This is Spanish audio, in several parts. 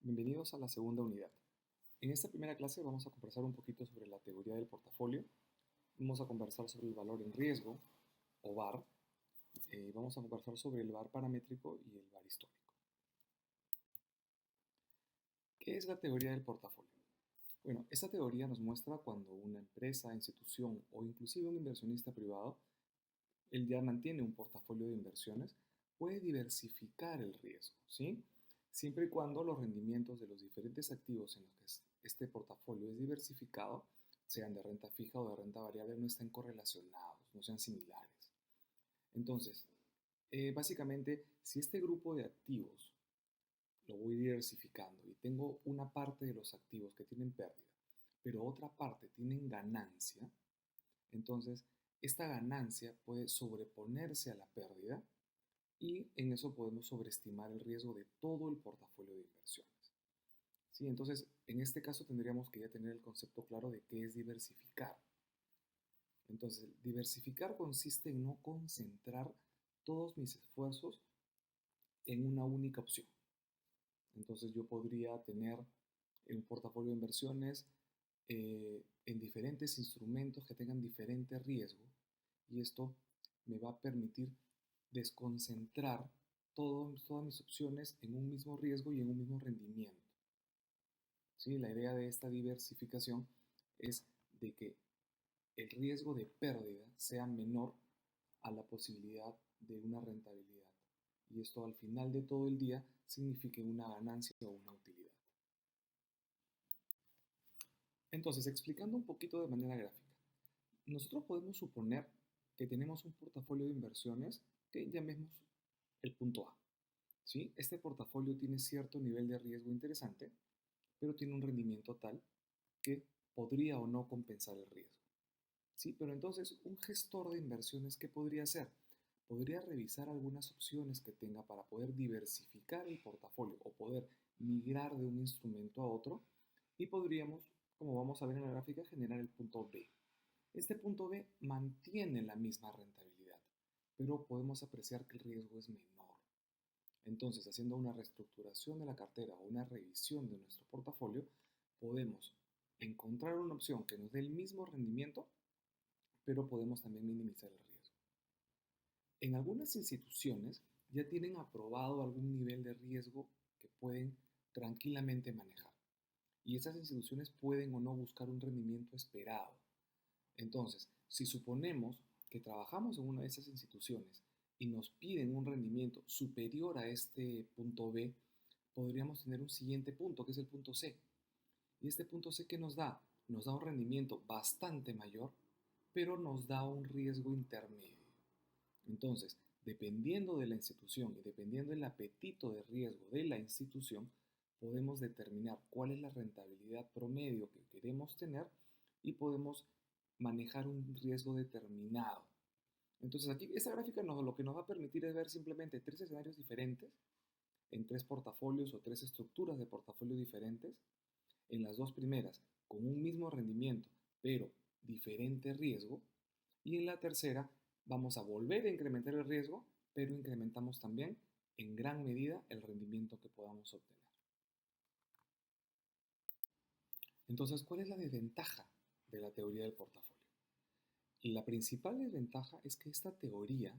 Bienvenidos a la segunda unidad. En esta primera clase vamos a conversar un poquito sobre la teoría del portafolio. Vamos a conversar sobre el valor en riesgo, o VAR. Vamos a conversar sobre el VAR paramétrico y el VAR histórico. ¿Qué es la teoría del portafolio? Bueno, esta teoría nos muestra cuando una empresa, institución o inclusive un inversionista privado, él ya mantiene un portafolio de inversiones, puede diversificar el riesgo, ¿sí? Siempre y cuando los rendimientos de los diferentes activos en los que este portafolio es diversificado, sean de renta fija o de renta variable, no estén correlacionados, no sean similares. Entonces, básicamente, si este grupo de activos lo voy diversificando y tengo una parte de los activos que tienen pérdida, pero otra parte tienen ganancia, entonces esta ganancia puede sobreponerse a la pérdida y en eso podemos sobreestimar el riesgo de todo el portafolio de inversiones. ¿Sí? Entonces, en este caso tendríamos que ya tener el concepto claro de qué es diversificar. Entonces, diversificar consiste en no concentrar todos mis esfuerzos en una única opción. Entonces, yo podría tener un portafolio de inversiones en diferentes instrumentos que tengan diferente riesgo y esto me va a permitir desconcentrar todas mis opciones en un mismo riesgo y en un mismo rendimiento. ¿Sí? La idea de esta diversificación es de que el riesgo de pérdida sea menor a la posibilidad de una rentabilidad. Y esto al final de todo el día signifique una ganancia o una utilidad. Entonces, explicando un poquito de manera gráfica, nosotros podemos suponer que tenemos un portafolio de inversiones que llamemos el punto A. ¿Sí? Este portafolio tiene cierto nivel de riesgo interesante, pero tiene un rendimiento tal que podría o no compensar el riesgo. ¿Sí? Pero entonces, un gestor de inversiones, ¿qué podría hacer? Podría revisar algunas opciones que tenga para poder diversificar el portafolio o poder migrar de un instrumento a otro y podríamos, como vamos a ver en la gráfica, generar el punto B. Este punto B mantiene la misma rentabilidad, pero podemos apreciar que el riesgo es menor. Entonces, haciendo una reestructuración de la cartera o una revisión de nuestro portafolio, podemos encontrar una opción que nos dé el mismo rendimiento, pero podemos también minimizar el riesgo. En algunas instituciones ya tienen aprobado algún nivel de riesgo que pueden tranquilamente manejar. Y esas instituciones pueden o no buscar un rendimiento esperado. Entonces, si suponemos que trabajamos en una de esas instituciones y nos piden un rendimiento superior a este punto B, podríamos tener un siguiente punto, que es el punto C. Y este punto C, ¿qué nos da? Nos da un rendimiento bastante mayor, pero nos da un riesgo intermedio. Entonces, dependiendo de la institución y dependiendo del apetito de riesgo de la institución, podemos determinar cuál es la rentabilidad promedio que queremos tener y podemos manejar un riesgo determinado. Entonces aquí esta gráfica lo que nos va a permitir es ver simplemente tres escenarios diferentes en tres portafolios o tres estructuras de portafolio diferentes. En las dos primeras con un mismo rendimiento pero diferente riesgo y en la tercera vamos a volver a incrementar el riesgo pero incrementamos también en gran medida el rendimiento que podamos obtener. Entonces, ¿cuál es la desventaja de la teoría del portafolio? Y la principal desventaja es que esta teoría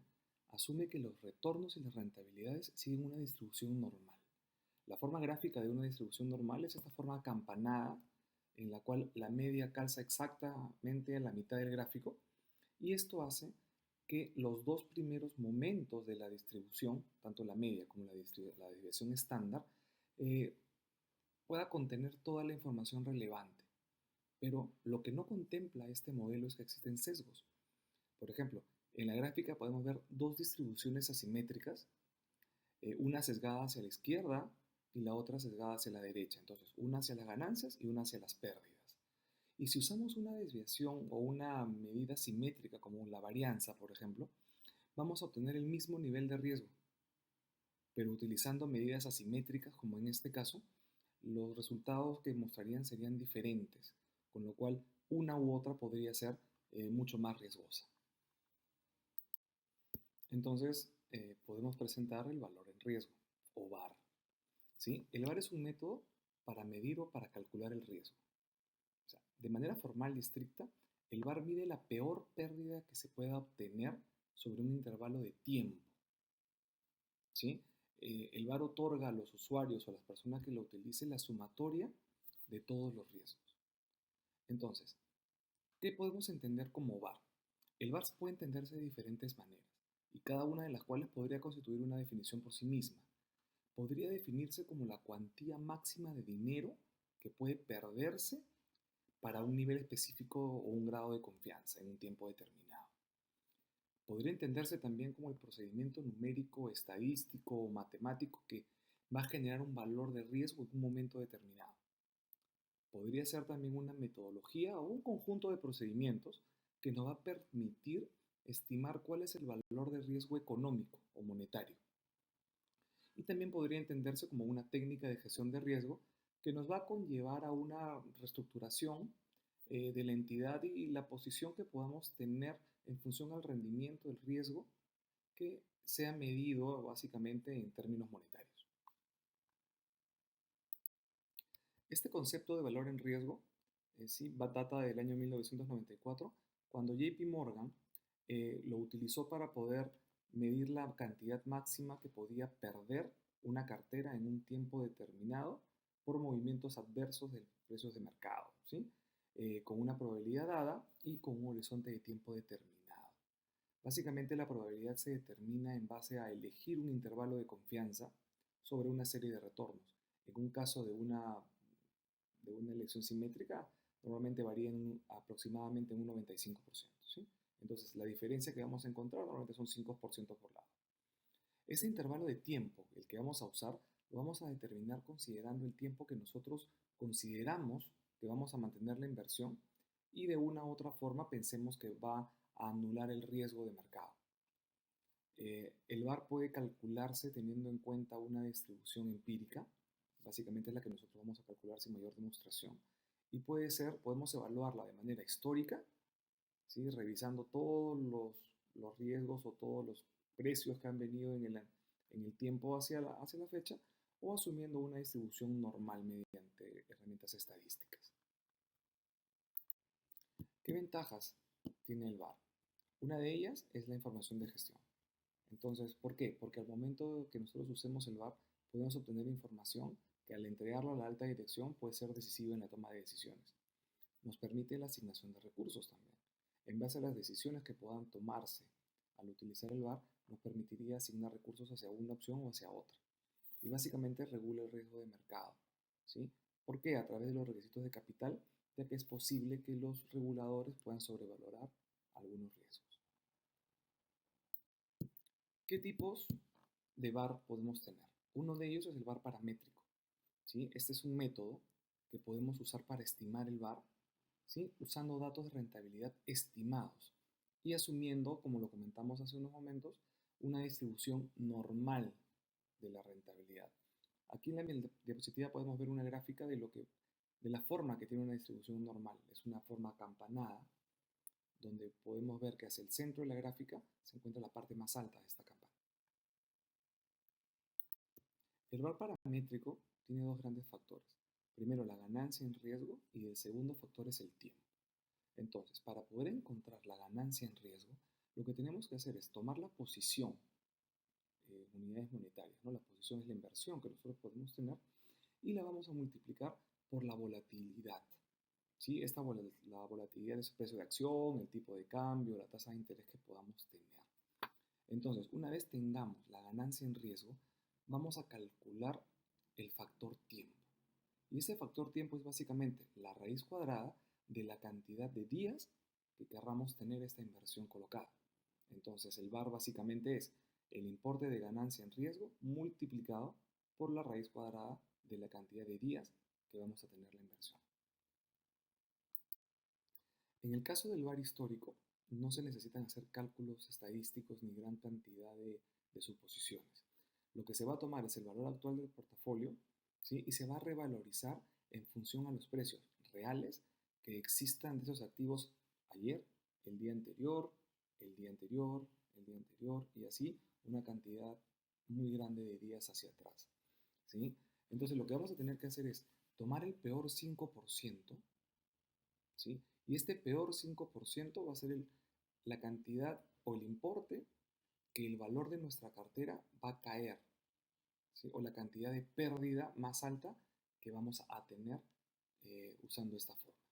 asume que los retornos y las rentabilidades siguen una distribución normal. La forma gráfica de una distribución normal es esta forma acampanada en la cual la media calza exactamente a la mitad del gráfico y esto hace que los dos primeros momentos de la distribución, tanto la media como la desviación estándar, eh, pueda contener toda la información relevante. Pero lo que no contempla este modelo es que existen sesgos. Por ejemplo, en la gráfica podemos ver dos distribuciones asimétricas, una sesgada hacia la izquierda y la otra sesgada hacia la derecha. Entonces, una hacia las ganancias y una hacia las pérdidas. Y si usamos una desviación o una medida simétrica como la varianza, por ejemplo, vamos a obtener el mismo nivel de riesgo. Pero utilizando medidas asimétricas, como en este caso, los resultados que mostrarían serían diferentes, con lo cual una u otra podría ser mucho más riesgosa. Entonces, podemos presentar el valor en riesgo, o VAR. ¿Sí? El VAR es un método para medir o para calcular el riesgo. O sea, de manera formal y estricta, el VAR mide la peor pérdida que se pueda obtener sobre un intervalo de tiempo, ¿sí? El VAR otorga a los usuarios o a las personas que lo utilicen la sumatoria de todos los riesgos. Entonces, ¿qué podemos entender como VAR? El VAR puede entenderse de diferentes maneras, y cada una de las cuales podría constituir una definición por sí misma. Podría definirse como la cuantía máxima de dinero que puede perderse para un nivel específico o un grado de confianza en un tiempo determinado. Podría entenderse también como el procedimiento numérico, estadístico o matemático que va a generar un valor de riesgo en un momento determinado. Podría ser también una metodología o un conjunto de procedimientos que nos va a permitir estimar cuál es el valor de riesgo económico o monetario. Y también podría entenderse como una técnica de gestión de riesgo que nos va a conllevar a una reestructuración de la entidad y la posición que podamos tener en función al rendimiento del riesgo que sea medido básicamente en términos monetarios. Este concepto de valor en riesgo sí, data del año 1994, cuando JP Morgan lo utilizó para poder medir la cantidad máxima que podía perder una cartera en un tiempo determinado por movimientos adversos de precios de mercado, ¿sí? Con una probabilidad dada y con un horizonte de tiempo determinado. Básicamente la probabilidad se determina en base a elegir un intervalo de confianza sobre una serie de retornos. En un caso de una elección simétrica, normalmente varía aproximadamente en un 95%, ¿sí? Entonces, la diferencia que vamos a encontrar normalmente son 5% por lado. Ese intervalo de tiempo, el que vamos a usar, lo vamos a determinar considerando el tiempo que nosotros consideramos que vamos a mantener la inversión y de una u otra forma pensemos que va a anular el riesgo de mercado. El VAR puede calcularse teniendo en cuenta una distribución empírica, básicamente es la que nosotros vamos a calcular sin mayor demostración, y podemos evaluarla de manera histórica, ¿sí? Revisando todos los riesgos o todos los precios que han venido en el tiempo hacia la fecha, o asumiendo una distribución normal mediante herramientas estadísticas. ¿Qué ventajas tiene el VAR? Una de ellas es la información de gestión. Entonces, ¿por qué? Porque al momento que nosotros usemos el VAR, podemos obtener información que al entregarlo a la alta dirección puede ser decisiva en la toma de decisiones. Nos permite la asignación de recursos también. En base a las decisiones que puedan tomarse al utilizar el VAR, nos permitiría asignar recursos hacia una opción o hacia otra. Y básicamente regula el riesgo de mercado, ¿sí? ¿Por qué? A través de los requisitos de capital, ya que es posible que los reguladores puedan sobrevalorar algunos riesgos. ¿Qué tipos de VAR podemos tener? Uno de ellos es el VAR paramétrico, ¿sí? Este es un método que podemos usar para estimar el VAR, ¿sí? Usando datos de rentabilidad estimados y asumiendo, como lo comentamos hace unos momentos, una distribución normal de la rentabilidad. Aquí en la diapositiva podemos ver una gráfica de la forma que tiene una distribución normal. Es una forma acampanada, donde podemos ver que hacia el centro de la gráfica se encuentra la parte más alta de esta campana. El VAR paramétrico tiene dos grandes factores. Primero, la ganancia en riesgo y el segundo factor es el tiempo. Entonces, para poder encontrar la ganancia en riesgo, lo que tenemos que hacer es tomar la posición, unidades monetarias, ¿no? La posición es la inversión que nosotros podemos tener y la vamos a multiplicar por la volatilidad. ¿Sí? La volatilidad es el precio de acción, el tipo de cambio, la tasa de interés que podamos tener. Entonces, una vez tengamos la ganancia en riesgo, vamos a calcular el factor tiempo. Y ese factor tiempo es básicamente la raíz cuadrada de la cantidad de días que querramos tener esta inversión colocada. Entonces, el VAR básicamente es el importe de ganancia en riesgo multiplicado por la raíz cuadrada de la cantidad de días que vamos a tener la inversión. En el caso del VAR histórico, no se necesitan hacer cálculos estadísticos ni gran cantidad de suposiciones. Lo que se va a tomar es el valor actual del portafolio, ¿sí? Y se va a revalorizar en función a los precios reales que existan de esos activos ayer, el día anterior, el día anterior, el día anterior y así una cantidad muy grande de días hacia atrás, ¿sí? Entonces lo que vamos a tener que hacer es tomar el peor 5%, ¿sí? Y este peor 5% va a ser la cantidad o el importe que el valor de nuestra cartera va a caer, ¿sí? O la cantidad de pérdida más alta que vamos a tener usando esta forma.